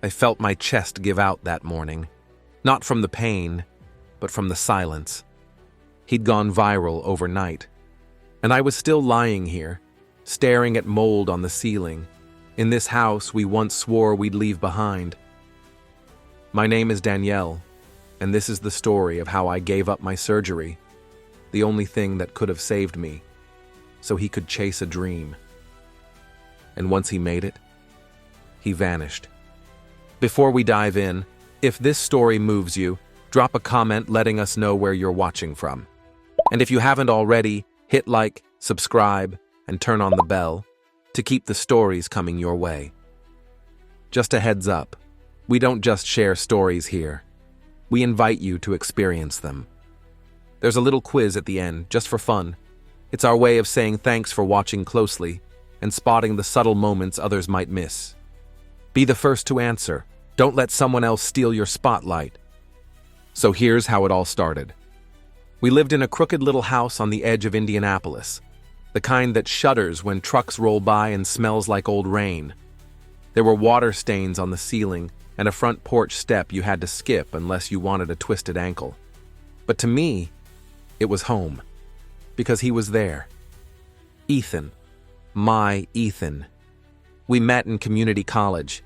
I felt my chest give out that morning, not from the pain, but from the silence. He'd gone viral overnight, and I was still lying here, staring at mold on the ceiling, in this house we once swore we'd leave behind. My name is Danielle, and this is the story of how I gave up my surgery, the only thing that could have saved me, so he could chase a dream. And once he made it, he vanished. Before we dive in, if this story moves you, drop a comment letting us know where you're watching from. And if you haven't already, hit like, subscribe, and turn on the bell to keep the stories coming your way. Just a heads up, we don't just share stories here. We invite you to experience them. There's a little quiz at the end, just for fun. It's our way of saying thanks for watching closely and spotting the subtle moments others might miss. Be the first to answer. Don't let someone else steal your spotlight. So here's how it all started. We lived in a crooked little house on the edge of Indianapolis, the kind that shudders when trucks roll by and smells like old rain. There were water stains on the ceiling and a front porch step you had to skip unless you wanted a twisted ankle. But to me, it was home, because he was there. Ethan. My Ethan. We met in community college.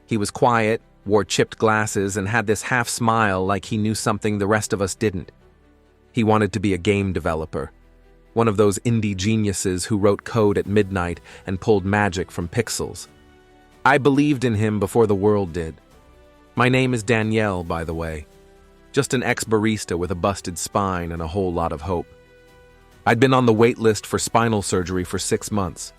He was quiet, wore chipped glasses, and had this half smile like he knew something the rest of us didn't. He wanted to be a game developer, one of those indie geniuses who wrote code at midnight and pulled magic from pixels. I believed in him before the world did. My name is Danielle, by the way. Just an ex-barista with a busted spine and a whole lot of hope. I'd been on the wait list for spinal surgery for 6 months.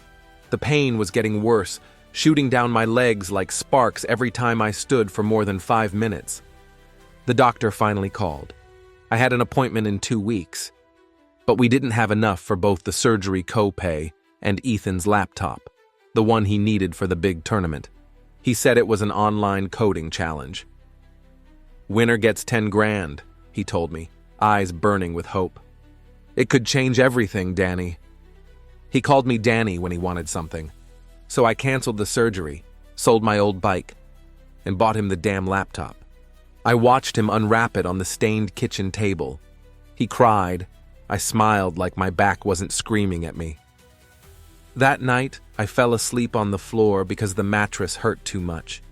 The pain was getting worse, shooting down my legs like sparks every time I stood for more than 5 minutes. The doctor finally called. I had an appointment in 2 weeks, but we didn't have enough for both the surgery copay and Ethan's laptop, the one he needed for the big tournament. He said it was an online coding challenge. Winner gets 10 grand, he told me, eyes burning with hope. It could change everything, Danny. He called me Danny when he wanted something. So I canceled the surgery, sold my old bike, and bought him the damn laptop. I watched him unwrap it on the stained kitchen table. He cried. I smiled like my back wasn't screaming at me. That night, I fell asleep on the floor because the mattress hurt too much.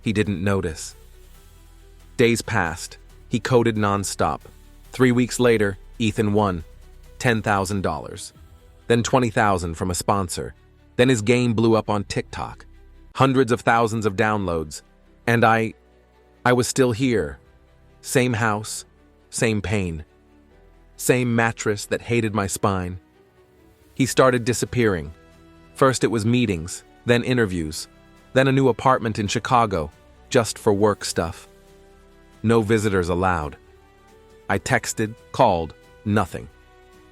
He didn't notice. Days passed. He coded nonstop. 3 weeks later, Ethan won $10,000. Then $20,000 from a sponsor. Then his game blew up on TikTok. Hundreds of thousands of downloads. And I was still here. Same house, same pain. Same mattress that hated my spine. He started disappearing. First it was meetings, then interviews, then a new apartment in Chicago, just for work stuff. No visitors allowed. I texted, called, nothing.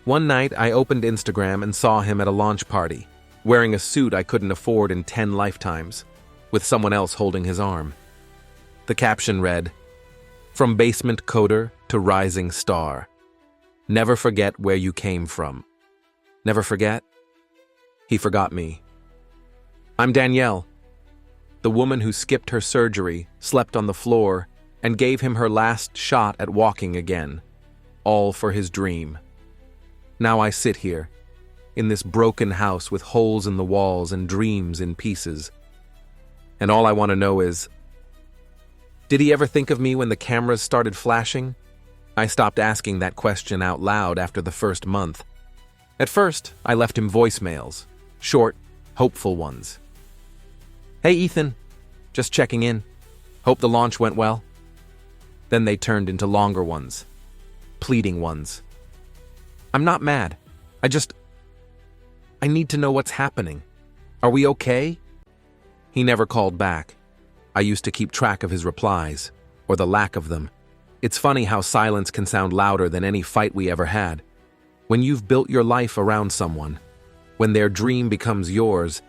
One night I opened Instagram and saw him at a launch party, wearing a suit I couldn't afford in 10 lifetimes, with someone else holding his arm. The caption read, "From basement coder to rising star. Never forget where you came from." Never forget? He forgot me. I'm Danielle, the woman who skipped her surgery, slept on the floor, and gave him her last shot at walking again, all for his dream. Now I sit here, in this broken house with holes in the walls and dreams in pieces. And all I want to know is, did he ever think of me when the cameras started flashing? I stopped asking that question out loud after the first month. At first, I left him voicemails, short, hopeful ones. "Hey Ethan, just checking in. Hope the launch went well." Then they turned into longer ones, pleading ones. "I'm not mad. I need to know what's happening. Are we okay?" He never called back. I used to keep track of his replies, or the lack of them. It's funny how silence can sound louder than any fight we ever had. When you've built your life around someone, when their dream becomes yours,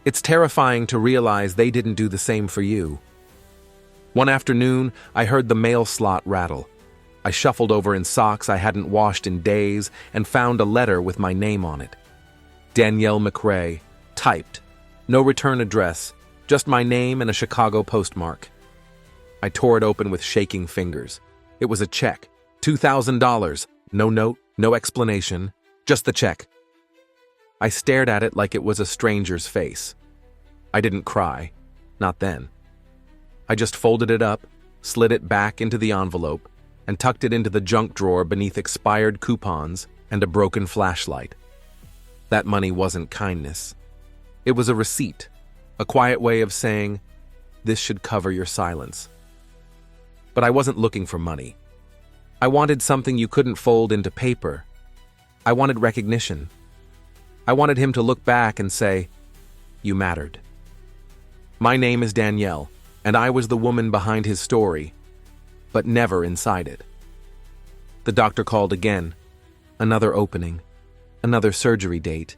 it's terrifying to realize they didn't do the same for you. One afternoon, I heard the mail slot rattle. I shuffled over in socks I hadn't washed in days and found a letter with my name on it. Danielle McRae, typed. No return address, Just my name and a Chicago postmark. I tore it open with shaking fingers. It was a check. $2,000. No note, no explanation. Just the check. I stared at it like it was a stranger's face. I didn't cry. Not then. I just folded it up, slid it back into the envelope, and tucked it into the junk drawer beneath expired coupons and a broken flashlight. That money wasn't kindness. It was a receipt, a quiet way of saying, this should cover your silence. But I wasn't looking for money. I wanted something you couldn't fold into paper. I wanted recognition. I wanted him to look back and say, you mattered. My name is Danielle, and I was the woman behind his story, but never inside it. The doctor called again. Another opening. Another surgery date.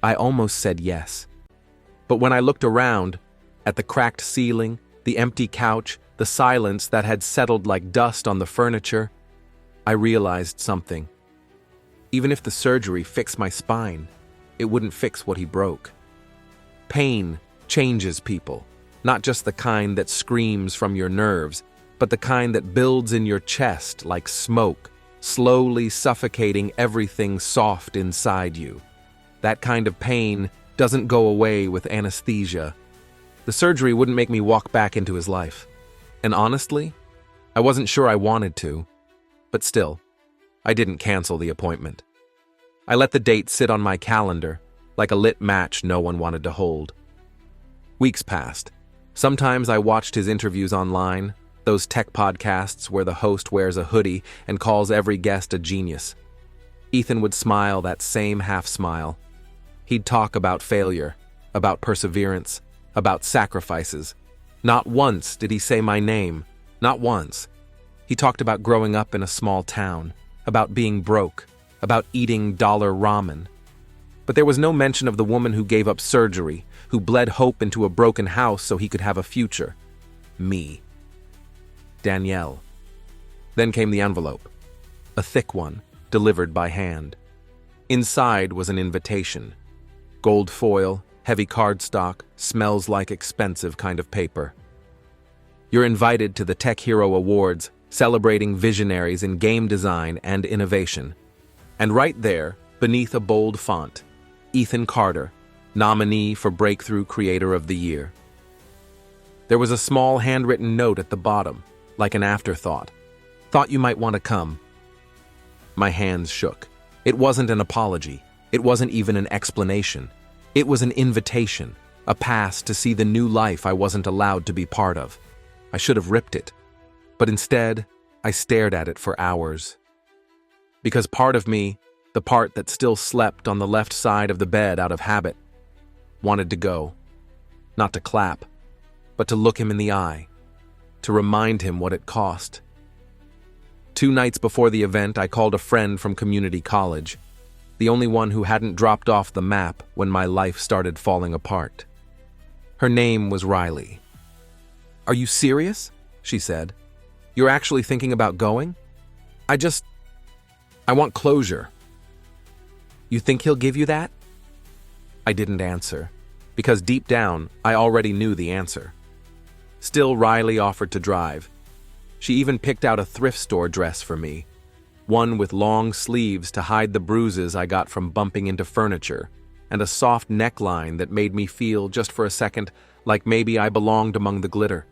I almost said yes. But when I looked around, at the cracked ceiling, the empty couch, the silence that had settled like dust on the furniture, I realized something. Even if the surgery fixed my spine, it wouldn't fix what he broke. Pain changes people, not just the kind that screams from your nerves, but the kind that builds in your chest like smoke, slowly suffocating everything soft inside you. That kind of pain doesn't go away with anesthesia. The surgery wouldn't make me walk back into his life. And honestly, I wasn't sure I wanted to. But still, I didn't cancel the appointment. I let the date sit on my calendar, like a lit match no one wanted to hold. Weeks passed. Sometimes I watched his interviews online, those tech podcasts where the host wears a hoodie and calls every guest a genius. Ethan would smile that same half smile. He'd talk about failure, about perseverance, about sacrifices. Not once did he say my name. Not once. He talked about growing up in a small town, about being broke, about eating dollar ramen. But there was no mention of the woman who gave up surgery, who bled hope into a broken house so he could have a future. Me. Danielle. Then came the envelope. A thick one, delivered by hand. Inside was an invitation. Gold foil, heavy cardstock, smells like expensive kind of paper. You're invited to the Tech Hero Awards, celebrating visionaries in game design and innovation. And right there, beneath a bold font, Ethan Carter, nominee for Breakthrough Creator of the Year. There was a small handwritten note at the bottom, like an afterthought. Thought you might want to come. My hands shook. It wasn't an apology. It wasn't even an explanation. It was an invitation, a pass to see the new life I wasn't allowed to be part of. I should have ripped it. But instead, I stared at it for hours. Because part of me, the part that still slept on the left side of the bed out of habit, wanted to go. Not to clap, but to look him in the eye, to remind him what it cost. 2 nights before the event, I called a friend from community college, the only one who hadn't dropped off the map when my life started falling apart. Her name was Riley. "Are you serious?" she said. "You're actually thinking about going? I want closure." "You think he'll give you that?" I didn't answer, because deep down, I already knew the answer. Still, Riley offered to drive. She even picked out a thrift store dress for me, one with long sleeves to hide the bruises I got from bumping into furniture, and a soft neckline that made me feel, just for a second, like maybe I belonged among the glitter.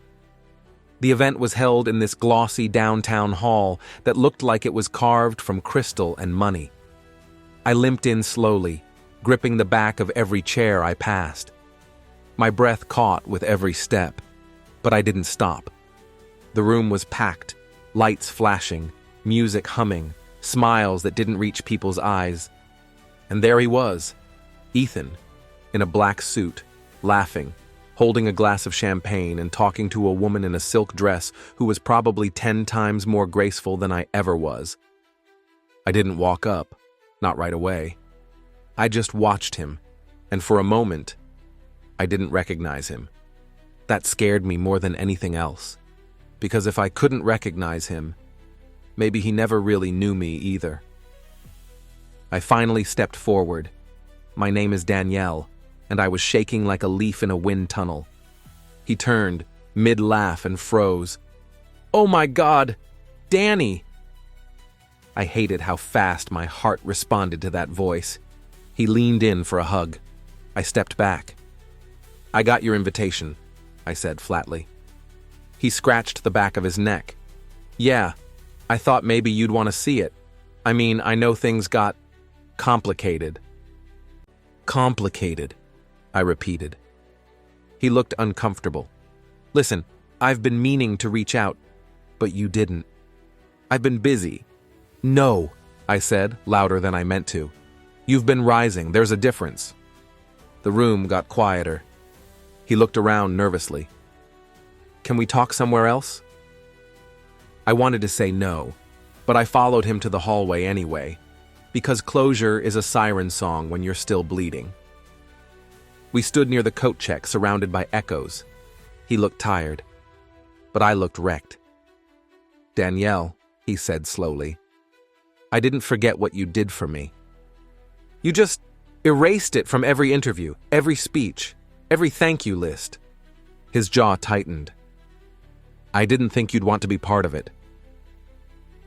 The event was held in this glossy downtown hall that looked like it was carved from crystal and money. I limped in slowly, gripping the back of every chair I passed. My breath caught with every step, but I didn't stop. The room was packed, lights flashing, music humming, smiles that didn't reach people's eyes. And there he was, Ethan, in a black suit, laughing, holding a glass of champagne and talking to a woman in a silk dress who was probably 10 times more graceful than I ever was. I didn't walk up, not right away. I just watched him, and for a moment, I didn't recognize him. That scared me more than anything else, because if I couldn't recognize him, maybe he never really knew me either. I finally stepped forward. My name is Danielle, and I was shaking like a leaf in a wind tunnel, He turned, mid-laugh, and froze. "Oh my God! Danny!" I hated how fast my heart responded to that voice. He leaned in for a hug. I stepped back. "I got your invitation," I said flatly. He scratched the back of his neck. "Yeah, I thought maybe you'd want to see it. I mean, I know things got complicated." "Complicated," I repeated. He looked uncomfortable. "Listen, I've been meaning to reach out, but you didn't. I've been busy." "No," I said, louder than I meant to. "You've been rising. There's a difference." The room got quieter. He looked around nervously. "Can we talk somewhere else?" I wanted to say no, but I followed him to the hallway anyway, because closure is a siren song when you're still bleeding. We stood near the coat check, surrounded by echoes. He looked tired, but I looked wrecked. "Danielle," he said slowly, "I didn't forget what you did for me. You just erased it from every interview, every speech, every thank you list." His jaw tightened. "I didn't think you'd want to be part of it."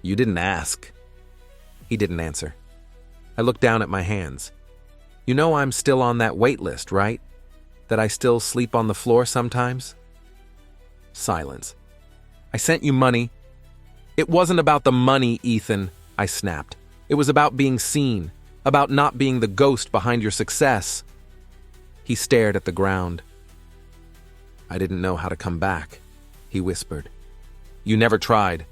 "You didn't ask." He didn't answer. I looked down at my hands. "You know I'm still on that wait list, right? That I still sleep on the floor sometimes?" Silence. "I sent you money." "It wasn't about the money, Ethan," I snapped. "It was about being seen, about not being the ghost behind your success." He stared at the ground. "I didn't know how to come back," he whispered. "You never tried."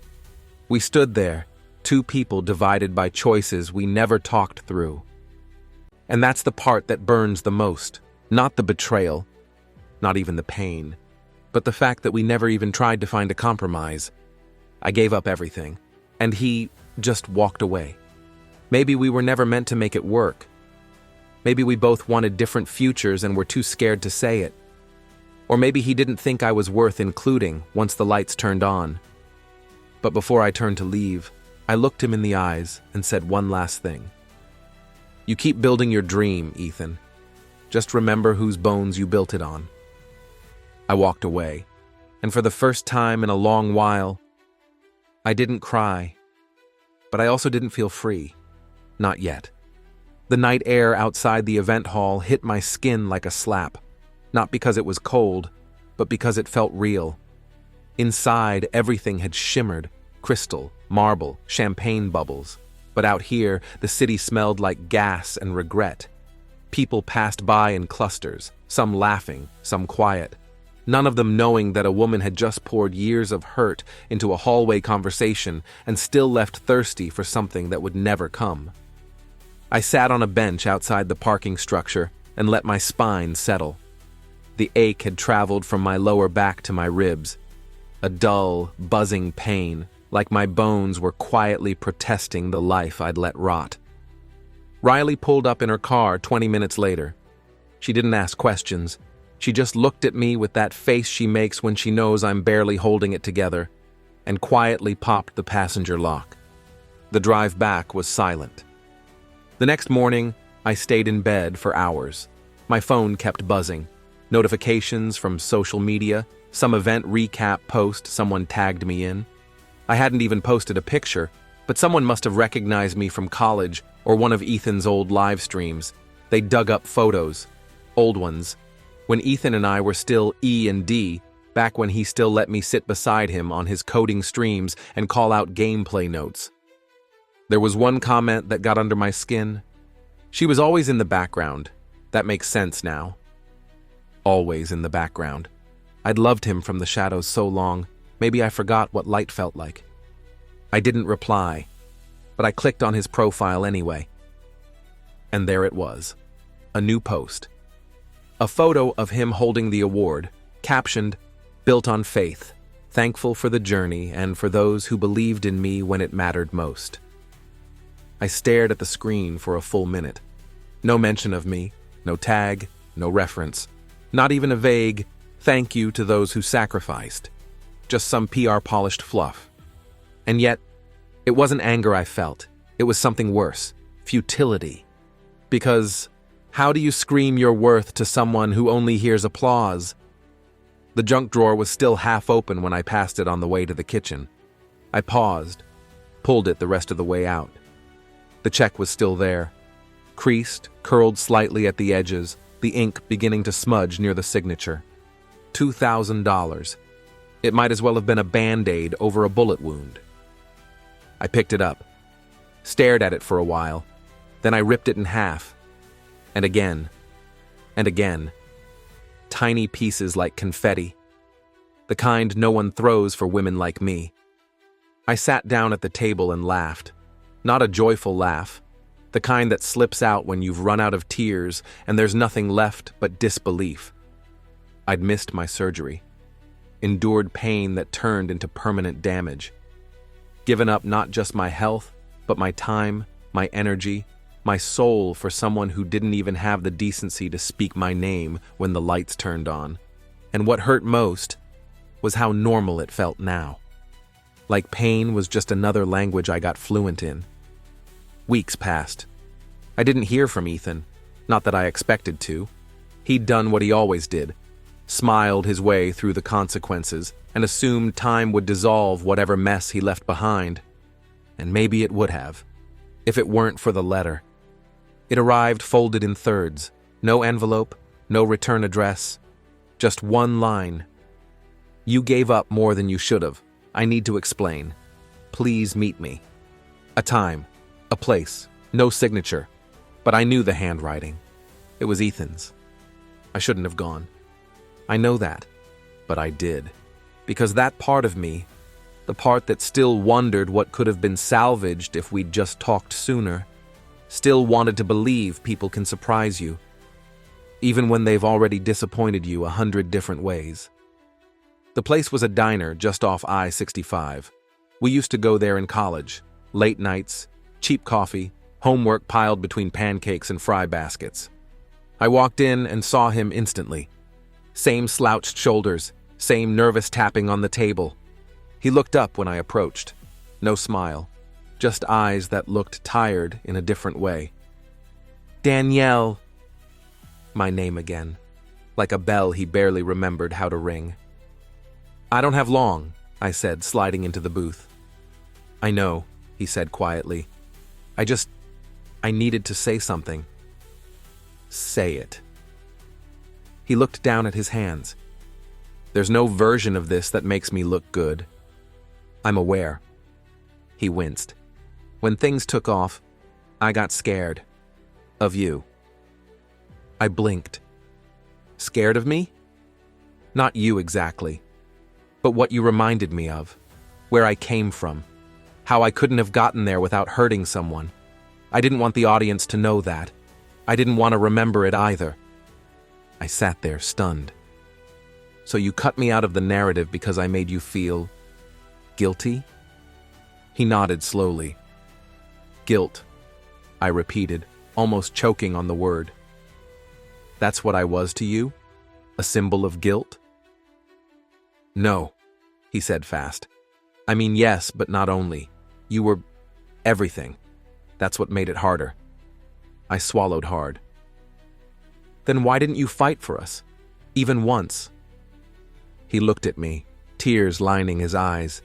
We stood there, two people divided by choices we never talked through. And that's the part that burns the most. Not the betrayal, not even the pain, but the fact that we never even tried to find a compromise. I gave up everything, and he just walked away. Maybe we were never meant to make it work. Maybe we both wanted different futures and were too scared to say it. Or maybe he didn't think I was worth including once the lights turned on. But before I turned to leave, I looked him in the eyes and said one last thing. "You keep building your dream, Ethan. Just remember whose bones you built it on." I walked away, and for the first time in a long while, I didn't cry, but I also didn't feel free. Not yet. The night air outside the event hall hit my skin like a slap, not because it was cold, but because it felt real. Inside, everything had shimmered, crystal, marble, champagne bubbles. But out here, the city smelled like gas and regret. People passed by in clusters, some laughing, some quiet. None of them knowing that a woman had just poured years of hurt into a hallway conversation and still left thirsty for something that would never come. I sat on a bench outside the parking structure and let my spine settle. The ache had traveled from my lower back to my ribs. A dull, buzzing pain, like my bones were quietly protesting the life I'd let rot. Riley pulled up in her car 20 minutes later. She didn't ask questions. She just looked at me with that face she makes when she knows I'm barely holding it together, and quietly popped the passenger lock. The drive back was silent. The next morning, I stayed in bed for hours. My phone kept buzzing. Notifications from social media, some event recap post someone tagged me in. I hadn't even posted a picture, but someone must have recognized me from college or one of Ethan's old live streams. They dug up photos, old ones, when Ethan and I were still E&D, back when he still let me sit beside him on his coding streams and call out gameplay notes. There was one comment that got under my skin. She was always in the background. That makes sense now. Always in the background. I'd loved him from the shadows so long, maybe I forgot what light felt like. I didn't reply, but I clicked on his profile anyway. And there it was, a new post. A photo of him holding the award, captioned, "Built on faith, thankful for the journey and for those who believed in me when it mattered most." I stared at the screen for a full minute. No mention of me, no tag, no reference, not even a vague, "Thank you to those who sacrificed." Just some PR-polished fluff. And yet, it wasn't anger I felt. It was something worse, futility. Because how do you scream your worth to someone who only hears applause? The junk drawer was still half open when I passed it on the way to the kitchen. I paused, pulled it the rest of the way out. The check was still there, creased, curled slightly at the edges, the ink beginning to smudge near the signature. $2,000. It might as well have been a Band-Aid over a bullet wound. I picked it up, stared at it for a while, then I ripped it in half. And again. And again. Tiny pieces like confetti. The kind no one throws for women like me. I sat down at the table and laughed. Not a joyful laugh. The kind that slips out when you've run out of tears and there's nothing left but disbelief. I'd missed my surgery. Endured pain that turned into permanent damage. Given up not just my health, but my time, my energy, my soul for someone who didn't even have the decency to speak my name when the lights turned on. And what hurt most was how normal it felt now. Like pain was just another language I got fluent in. Weeks passed. I didn't hear from Ethan, not that I expected to. He'd done what he always did, smiled his way through the consequences, and assumed time would dissolve whatever mess he left behind. And maybe it would have, if it weren't for the letter. It arrived folded in thirds, no envelope, no return address, just one line. You gave up more than you should have. I need to explain. Please meet me. A time, a place, no signature, but I knew the handwriting. It was Ethan's. I shouldn't have gone. I know that, but I did. Because that part of me, the part that still wondered what could have been salvaged if we'd just talked sooner, still wanted to believe people can surprise you, even when they've already disappointed you 100 different ways. The place was a diner just off I-65. We used to go there in college, late nights, cheap coffee, homework piled between pancakes and fry baskets. I walked in and saw him instantly. Same slouched shoulders, same nervous tapping on the table. He looked up when I approached. No smile, just eyes that looked tired in a different way. Danielle. My name again, like a bell he barely remembered how to ring. I don't have long, I said, sliding into the booth. I know, he said quietly. I needed to say something. Say it. He looked down at his hands. There's no version of this that makes me look good. I'm aware. He winced. When things took off, I got scared. Of you. I blinked. Scared of me? Not you exactly, but what you reminded me of, where I came from, how I couldn't have gotten there without hurting someone. I didn't want the audience to know that. I didn't want to remember it either. I sat there stunned. So you cut me out of the narrative because I made you feel guilty? He nodded slowly. Guilt, I repeated, almost choking on the word. That's what I was to you? A symbol of guilt? No, he said fast. I mean, yes, but not only. You were everything. That's what made it harder. I swallowed hard. Then why didn't you fight for us? Even once? He looked at me, tears lining his eyes.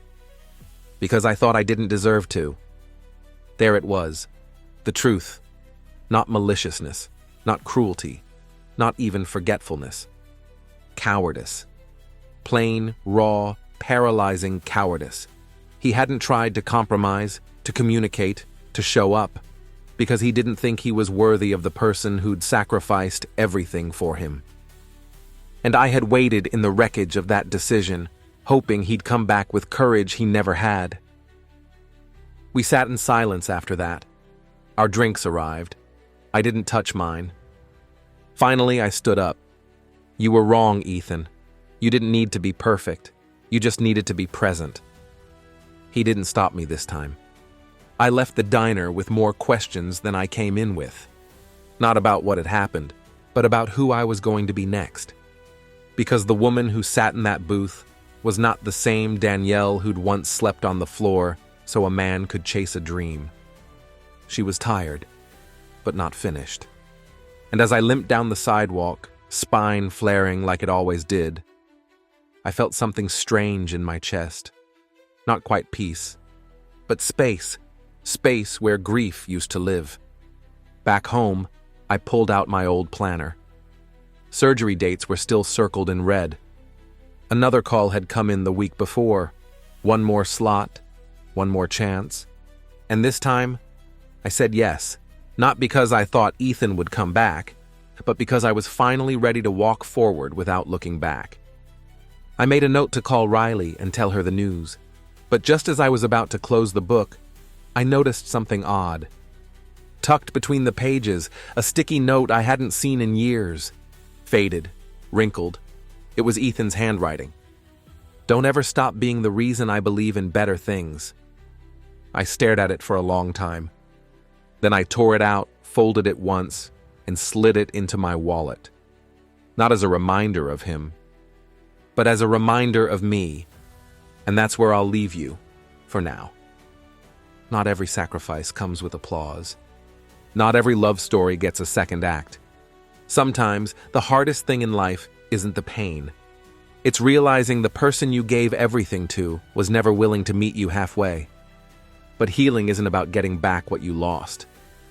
Because I thought I didn't deserve to. There it was. The truth. Not maliciousness. Not cruelty. Not even forgetfulness. Cowardice. Plain, raw, paralyzing cowardice. He hadn't tried to compromise, to communicate, to show up, because he didn't think he was worthy of the person who'd sacrificed everything for him. And I had waited in the wreckage of that decision, hoping he'd come back with courage he never had. We sat in silence after that. Our drinks arrived. I didn't touch mine. Finally, I stood up. You were wrong, Ethan. You didn't need to be perfect. You just needed to be present. He didn't stop me this time. I left the diner with more questions than I came in with. Not about what had happened, but about who I was going to be next. Because the woman who sat in that booth was not the same Danielle who'd once slept on the floor so a man could chase a dream. She was tired, but not finished. And as I limped down the sidewalk, spine flaring like it always did, I felt something strange in my chest. Not quite peace, but space. Space where grief used to live. Back home, I pulled out my old planner. Surgery dates were still circled in red. Another call had come in the week before. One more slot, one more chance. And this time, I said yes, not because I thought Ethan would come back, but because I was finally ready to walk forward without looking back. I made a note to call Riley and tell her the news, but just as I was about to close the book, I noticed something odd. Tucked between the pages, a sticky note I hadn't seen in years. Faded, wrinkled. It was Ethan's handwriting. Don't ever stop being the reason I believe in better things. I stared at it for a long time. Then I tore it out, folded it once, and slid it into my wallet. Not as a reminder of him, but as a reminder of me. And that's where I'll leave you, for now. Not every sacrifice comes with applause. Not every love story gets a second act. Sometimes, the hardest thing in life isn't the pain. It's realizing the person you gave everything to was never willing to meet you halfway. But healing isn't about getting back what you lost.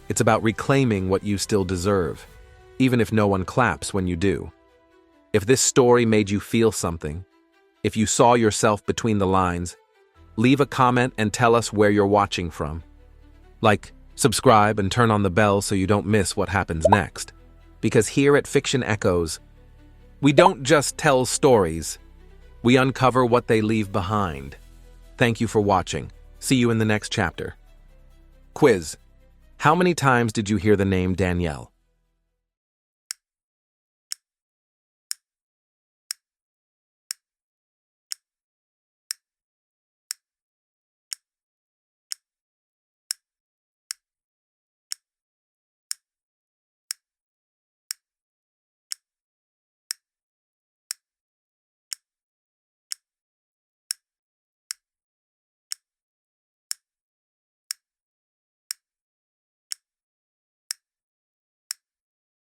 It's about reclaiming what you still deserve, even if no one claps when you do. If this story made you feel something, if you saw yourself between the lines, leave a comment and tell us where you're watching from. Like, subscribe, and turn on the bell so you don't miss what happens next. Because here at Fiction Echoes, we don't just tell stories, we uncover what they leave behind. Thank you for watching. See you in the next chapter. Quiz. How many times did you hear the name Danielle?